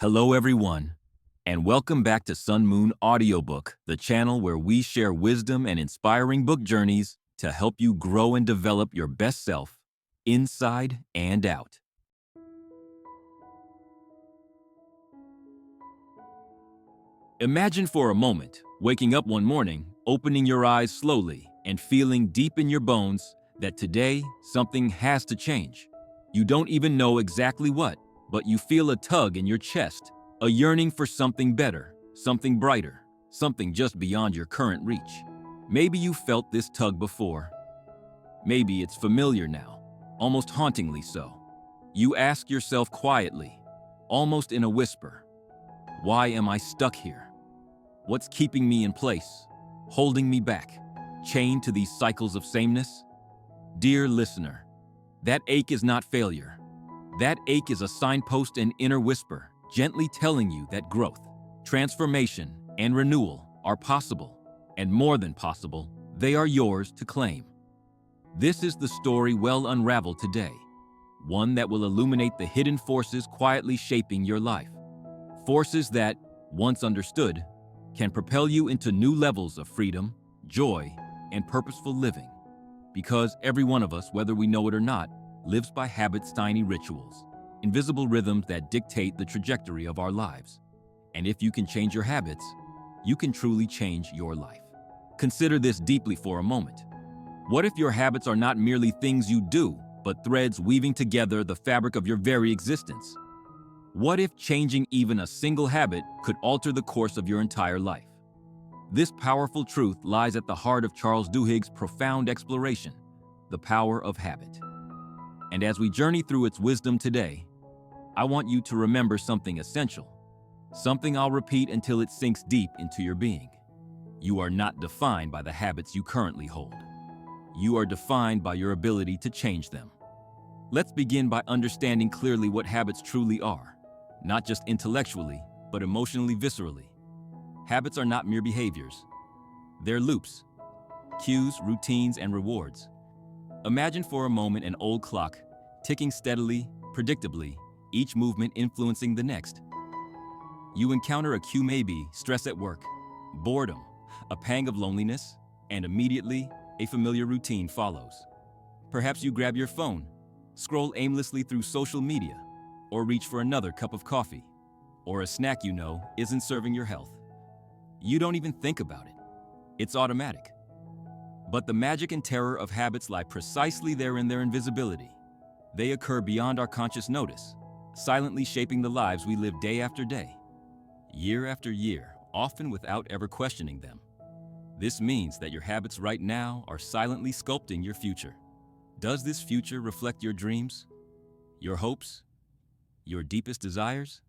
Hello, everyone, and welcome back to SunMoon Audiobook, the channel where we share wisdom and inspiring book journeys to help you grow and develop your best self, inside and out. Imagine for a moment waking up one morning, opening your eyes slowly, and feeling deep in your bones that today something has to change. You don't even know exactly what, but you feel a tug in your chest, a yearning for something better, something brighter, something just beyond your current reach. Maybe you felt this tug before. Maybe it's familiar now, almost hauntingly so. You ask yourself quietly, almost in a whisper, why am I stuck here? What's keeping me in place, holding me back, chained to these cycles of sameness? Dear listener, that ache is not failure. That ache is a signpost and inner whisper, gently telling you that growth, transformation, and renewal are possible, and more than possible, they are yours to claim. This is the story well unraveled today, one that will illuminate the hidden forces quietly shaping your life. Forces that, once understood, can propel you into new levels of freedom, joy, and purposeful living. Because every one of us, whether we know it or not, lives by habits, tiny rituals, invisible rhythms that dictate the trajectory of our lives. And if you can change your habits, you can truly change your life. Consider this deeply for a moment. What if your habits are not merely things you do, but threads weaving together the fabric of your very existence? What if changing even a single habit could alter the course of your entire life? This powerful truth lies at the heart of Charles Duhigg's profound exploration, the power of habit. And as we journey through its wisdom today, I want you to remember something essential, something I'll repeat until it sinks deep into your being. You are not defined by the habits you currently hold. You are defined by your ability to change them. Let's begin by understanding clearly what habits truly are. Not just intellectually, but emotionally, viscerally. Habits are not mere behaviors. They're loops, cues, routines, and rewards. Imagine for a moment an old clock, ticking steadily, predictably, each movement influencing the next. You encounter a cue, maybe stress at work, boredom, a pang of loneliness, and immediately, a familiar routine follows. Perhaps you grab your phone, scroll aimlessly through social media, or reach for another cup of coffee, or a snack you know isn't serving your health. You don't even think about it. It's automatic. But the magic and terror of habits lie precisely there in their invisibility. They occur beyond our conscious notice, silently shaping the lives we live day after day, year after year, often without ever questioning them. This means that your habits right now are silently sculpting your future. Does this future reflect your dreams, your hopes, your deepest desires?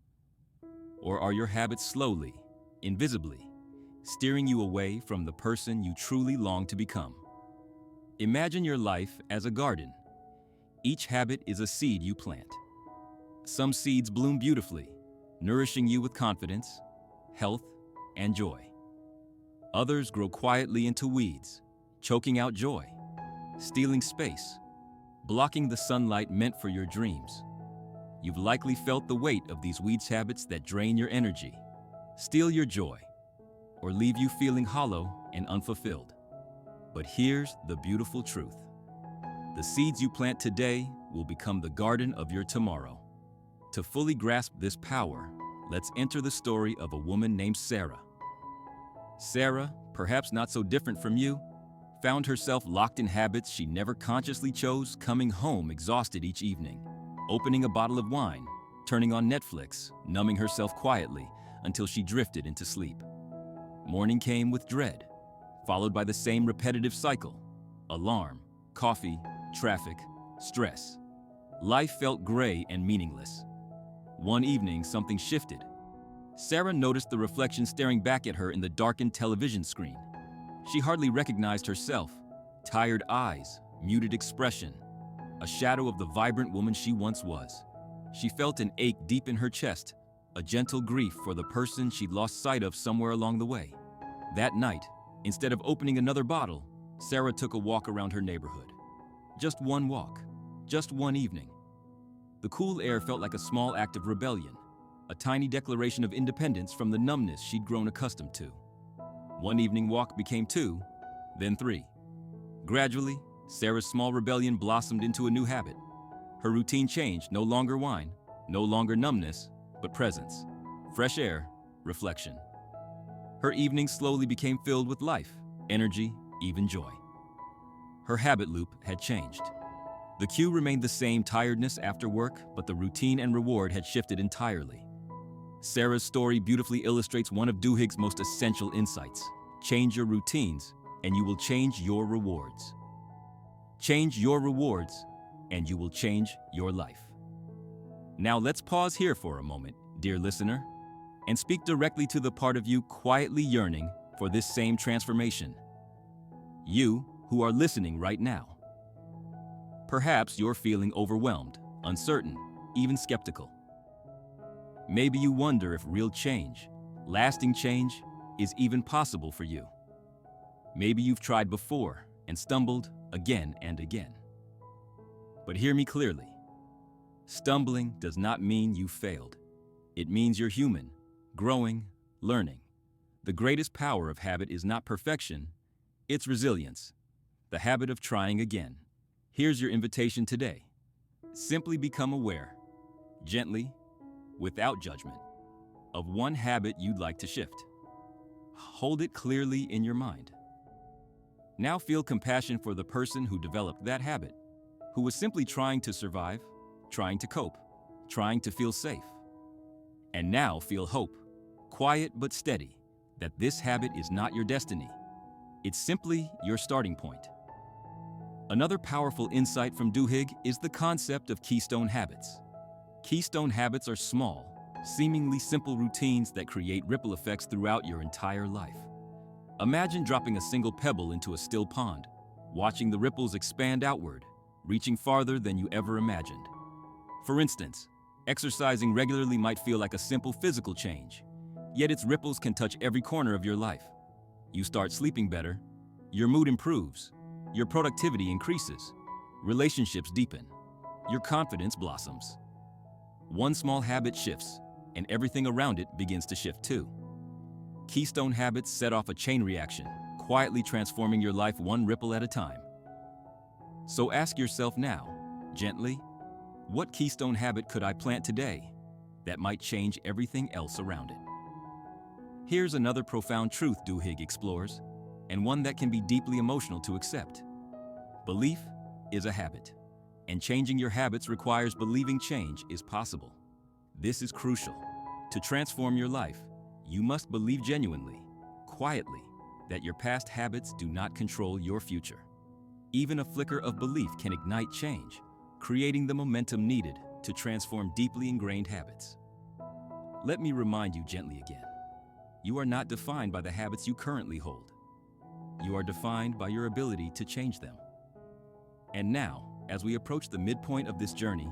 Or are your habits slowly, invisibly, steering you away from the person you truly long to become? Imagine your life as a garden. Each habit is a seed you plant. Some seeds bloom beautifully, nourishing you with confidence, health, and joy. Others grow quietly into weeds, choking out joy, stealing space, blocking the sunlight meant for your dreams. You've likely felt the weight of these weeds, habits that drain your energy, steal your joy, or leave you feeling hollow and unfulfilled. But here's the beautiful truth. The seeds you plant today will become the garden of your tomorrow. To fully grasp this power, let's enter the story of a woman named Sarah. Sarah, perhaps not so different from you, found herself locked in habits she never consciously chose, coming home exhausted each evening, opening a bottle of wine, turning on Netflix, numbing herself quietly until she drifted into sleep. Morning came with dread, followed by the same repetitive cycle: alarm, coffee, traffic, stress. Life felt gray and meaningless. One evening, something shifted. Sarah noticed the reflection staring back at her in the darkened television screen. She hardly recognized herself. Tired eyes, muted expression, a shadow of the vibrant woman she once was. She felt an ache deep in her chest, a gentle grief for the person she'd lost sight of somewhere along the way. That night, instead of opening another bottle, Sarah took a walk around her neighborhood. Just one walk, just one evening. The cool air felt like a small act of rebellion. a tiny declaration of independence from the numbness she'd grown accustomed to. One evening walk became 2, then 3. Gradually, Sarah's small rebellion blossomed into a new habit. Her routine changed, no longer wine, no longer numbness, but presence, fresh air, reflection. Her evenings slowly became filled with life, energy, even joy. Her habit loop had changed. The cue remained the same: tiredness after work, but the routine and reward had shifted entirely. Sarah's story beautifully illustrates one of Duhigg's most essential insights. Change your routines, and you will change your rewards. Change your rewards, and you will change your life. Now let's pause here for a moment, dear listener, and speak directly to the part of you quietly yearning for this same transformation. You who are listening right now. Perhaps you're feeling overwhelmed, uncertain, even skeptical. Maybe you wonder if real change, lasting change, is even possible for you. Maybe you've tried before and stumbled again and again. But hear me clearly. Stumbling does not mean you failed. It means you're human, growing, learning. The greatest power of habit is not perfection, it's resilience, the habit of trying again. Here's your invitation today. Simply become aware, gently, without judgment, of one habit you'd like to shift. Hold it clearly in your mind. Now feel compassion for the person who developed that habit, who was simply trying to survive, trying to cope, trying to feel safe. And now feel hope, quiet but steady, that this habit is not your destiny. It's simply your starting point. Another powerful insight from Duhigg is the concept of keystone habits. Keystone habits are small, seemingly simple routines that create ripple effects throughout your entire life. Imagine dropping a single pebble into a still pond, watching the ripples expand outward, reaching farther than you ever imagined. For instance, exercising regularly might feel like a simple physical change, yet its ripples can touch every corner of your life. You start sleeping better, your mood improves, your productivity increases, relationships deepen, your confidence blossoms. One small habit shifts, and everything around it begins to shift too. Keystone habits set off a chain reaction, quietly transforming your life one ripple at a time. So ask yourself now, gently, what keystone habit could I plant today that might change everything else around it? Here's another profound truth Duhigg explores, and one that can be deeply emotional to accept. Belief is a habit, and changing your habits requires believing change is possible. This is crucial. To transform your life, you must believe genuinely, quietly, that your past habits do not control your future. Even a flicker of belief can ignite change, creating the momentum needed to transform deeply ingrained habits. Let me remind you gently again. You are not defined by the habits you currently hold. You are defined by your ability to change them. And now, as we approach the midpoint of this journey,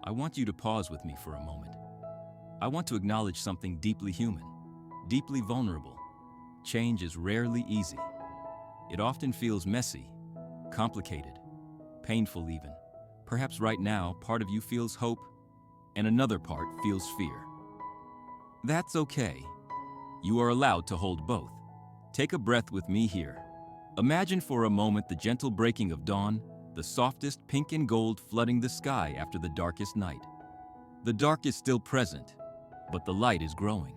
I want you to pause with me for a moment. I want to acknowledge something deeply human, deeply vulnerable. Change is rarely easy. It often feels messy, complicated, painful even. Perhaps right now, part of you feels hope, and another part feels fear. That's okay. You are allowed to hold both. Take a breath with me here. Imagine for a moment the gentle breaking of dawn, the softest pink and gold flooding the sky after the darkest night. The dark is still present, but the light is growing.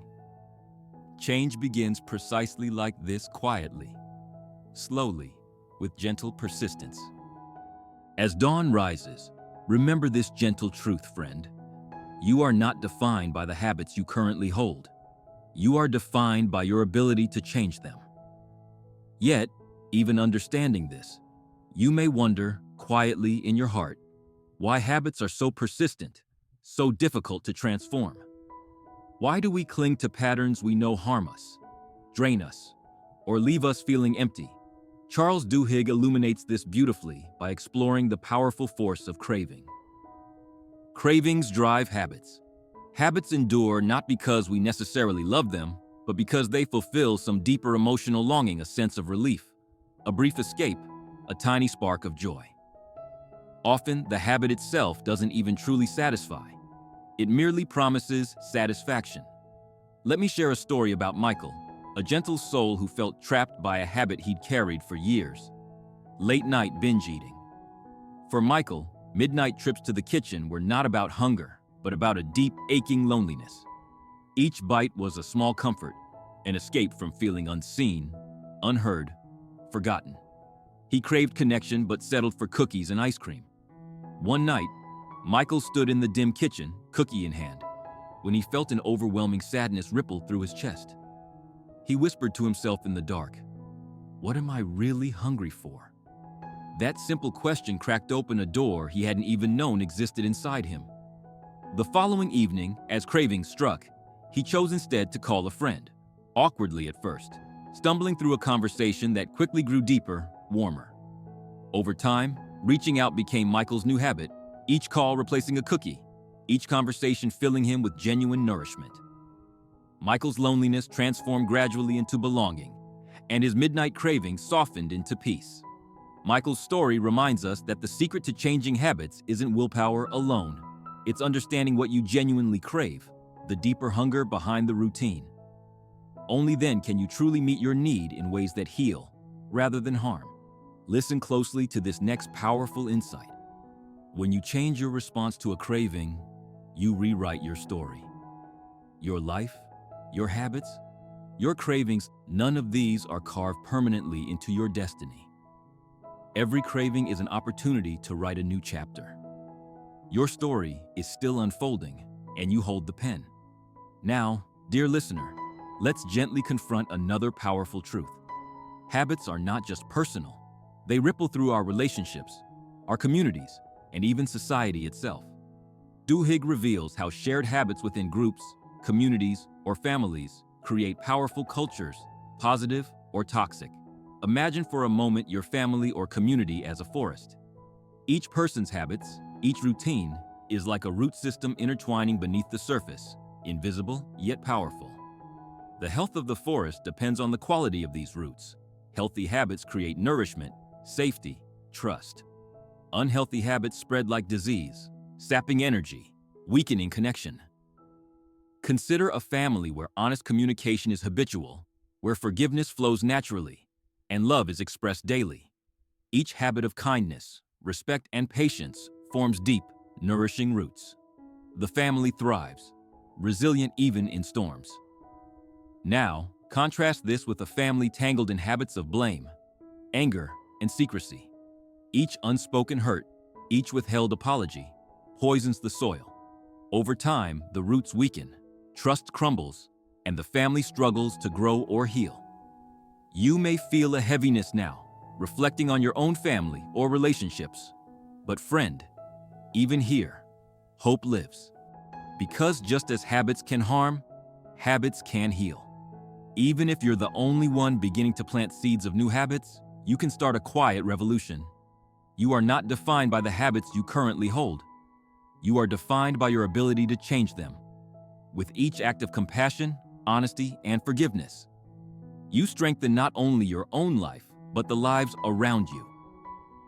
Change begins precisely like this, quietly, slowly, with gentle persistence. As dawn rises, remember this gentle truth, friend. You are not defined by the habits you currently hold. You are defined by your ability to change them. Yet, even understanding this, you may wonder, quietly in your heart, why habits are so persistent, so difficult to transform. Why do we cling to patterns we know harm us, drain us, or leave us feeling empty? Charles Duhigg illuminates this beautifully by exploring the powerful force of craving. Cravings drive habits. Habits endure not because we necessarily love them, but because they fulfill some deeper emotional longing, a sense of relief, a brief escape, a tiny spark of joy. Often, the habit itself doesn't even truly satisfy. It merely promises satisfaction. Let me share a story about Michael, a gentle soul who felt trapped by a habit he'd carried for years: late-night binge eating. For Michael, midnight trips to the kitchen were not about hunger, but about a deep, aching loneliness. Each bite was a small comfort, an escape from feeling unseen, unheard, forgotten. He craved connection but settled for cookies and ice cream. One night, Michael stood in the dim kitchen, cookie in hand, when he felt an overwhelming sadness ripple through his chest. He whispered to himself in the dark, "What am I really hungry for?" That simple question cracked open a door he hadn't even known existed inside him. The following evening, as cravings struck, he chose instead to call a friend, awkwardly at first, stumbling through a conversation that quickly grew deeper, warmer. Over time, reaching out became Michael's new habit, each call replacing a cookie, each conversation filling him with genuine nourishment. Michael's loneliness transformed gradually into belonging, and his midnight craving softened into peace. Michael's story reminds us that the secret to changing habits isn't willpower alone. It's understanding what you genuinely crave, the deeper hunger behind the routine. Only then can you truly meet your need in ways that heal, rather than harm. Listen closely to this next powerful insight. When you change your response to a craving, you rewrite your story. Your life, your habits, your cravings, none of these are carved permanently into your destiny. Every craving is an opportunity to write a new chapter. Your story is still unfolding, and you hold the pen. Now, dear listener, let's gently confront another powerful truth. Habits are not just personal. They ripple through our relationships, our communities, and even society itself. Duhigg reveals how shared habits within groups, communities, or families create powerful cultures, positive or toxic. Imagine for a moment your family or community as a forest. Each person's habits, each routine, is like a root system intertwining beneath the surface, invisible yet powerful. The health of the forest depends on the quality of these roots. Healthy habits create nourishment, safety, trust. Unhealthy habits spread like disease, sapping energy, weakening connection. Consider a family where honest communication is habitual, where forgiveness flows naturally, and love is expressed daily. Each habit of kindness, respect, and patience forms deep, nourishing roots. The family thrives, resilient even in storms. Now, contrast this with a family tangled in habits of blame, anger, and secrecy. Each unspoken hurt, each withheld apology, poisons the soil. Over time, the roots weaken, trust crumbles, and the family struggles to grow or heal. You may feel a heaviness now, reflecting on your own family or relationships. But friend, even here, hope lives. Because just as habits can harm, habits can heal. Even if you're the only one beginning to plant seeds of new habits, you can start a quiet revolution. You are not defined by the habits you currently hold. You are defined by your ability to change them. With each act of compassion, honesty, and forgiveness, you strengthen not only your own life, but the lives around you.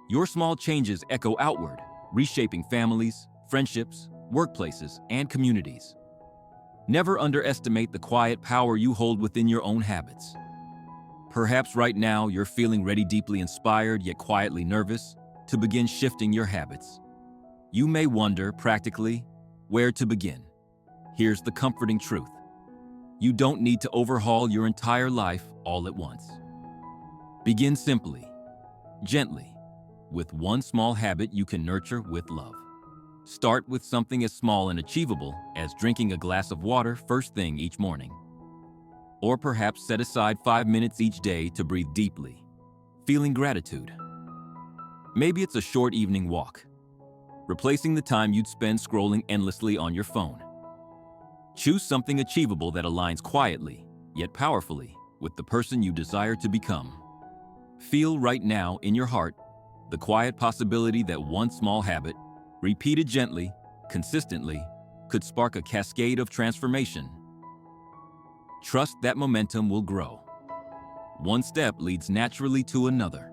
Your small changes echo outward, reshaping families, friendships, workplaces, and communities. Never underestimate the quiet power you hold within your own habits. Perhaps right now you're feeling ready, deeply inspired, yet quietly nervous to begin shifting your habits. You may wonder, practically, where to begin. Here's the comforting truth. You don't need to overhaul your entire life all at once. Begin simply, gently, with one small habit you can nurture with love. Start with something as small and achievable as drinking a glass of water first thing each morning. Or perhaps set aside 5 minutes each day to breathe deeply, feeling gratitude. Maybe it's a short evening walk, replacing the time you'd spend scrolling endlessly on your phone. Choose something achievable that aligns quietly, yet powerfully, with the person you desire to become. Feel right now in your heart the quiet possibility that one small habit, repeated gently, consistently, could spark a cascade of transformation. Trust that momentum will grow. One step leads naturally to another.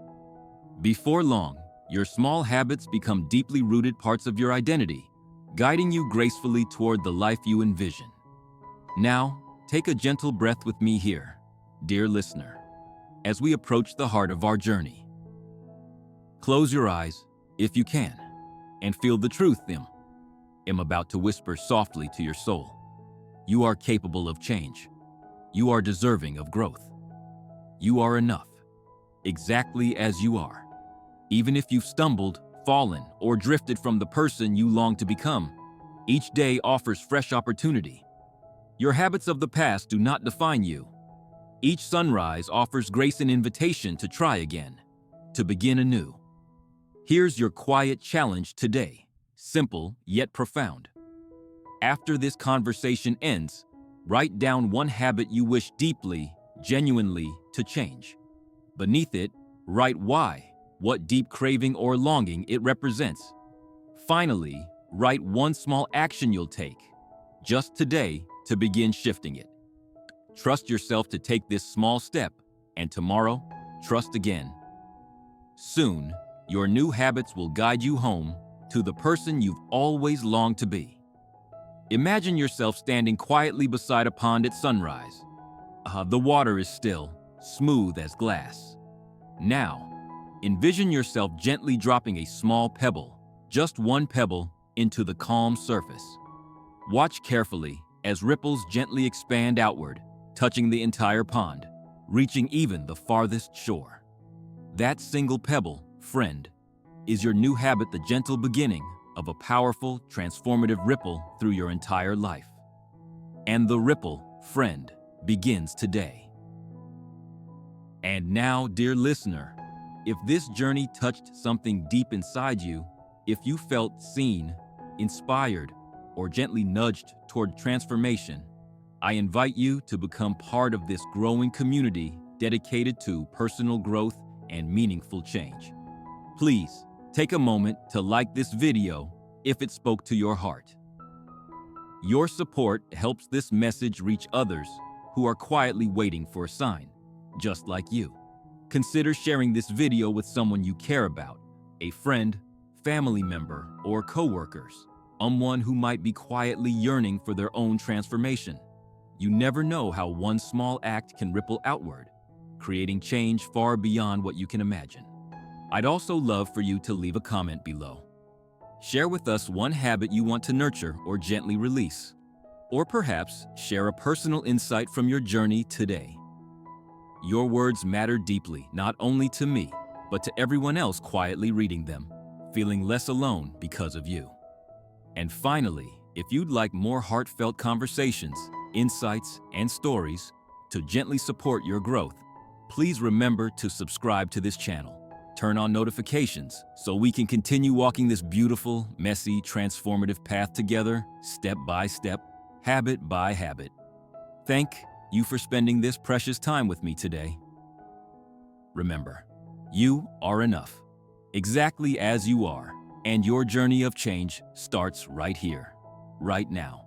Before long, your small habits become deeply rooted parts of your identity, guiding you gracefully toward the life you envision. Now, take a gentle breath with me here, dear listener, as we approach the heart of our journey. Close your eyes, if you can, and feel the truth I'm about to whisper softly to your soul. You are capable of change. You are deserving of growth. You are enough, exactly as you are. Even if you've stumbled, fallen, or drifted from the person you long to become, each day offers fresh opportunity. Your habits of the past do not define you. Each sunrise offers grace and invitation to try again, to begin anew. Here's your quiet challenge today, simple yet profound. After this conversation ends, write down one habit you wish deeply, genuinely to change. Beneath it, write why, what deep craving or longing it represents. Finally, write one small action you'll take, just today, to begin shifting it. Trust yourself to take this small step, and tomorrow, trust again. Soon, your new habits will guide you home to the person you've always longed to be. Imagine yourself standing quietly beside a pond at sunrise. The water is still, smooth as glass. Now, envision yourself gently dropping a small pebble, just one pebble, into the calm surface. Watch carefully as ripples gently expand outward, touching the entire pond, reaching even the farthest shore. That single pebble, friend, is your new habit, the gentle beginning of a powerful, transformative ripple through your entire life. And the ripple, friend, begins today. And now, dear listener, if this journey touched something deep inside you, if you felt seen, inspired, or gently nudged toward transformation, I invite you to become part of this growing community dedicated to personal growth and meaningful change. Please take a moment to like this video if it spoke to your heart. Your support helps this message reach others who are quietly waiting for a sign, just like you. Consider sharing this video with someone you care about, a friend, family member, or coworkers, someone who might be quietly yearning for their own transformation. You never know how one small act can ripple outward, creating change far beyond what you can imagine. I'd also love for you to leave a comment below. Share with us one habit you want to nurture or gently release. Or perhaps share a personal insight from your journey today. Your words matter deeply, not only to me, but to everyone else quietly reading them, feeling less alone because of you. And finally, if you'd like more heartfelt conversations, insights, and stories to gently support your growth, please remember to subscribe to this channel. Turn on notifications so we can continue walking this beautiful, messy, transformative path together, step by step, habit by habit. Thank you for spending this precious time with me today. Remember, you are enough, exactly as you are, and your journey of change starts right here, right now.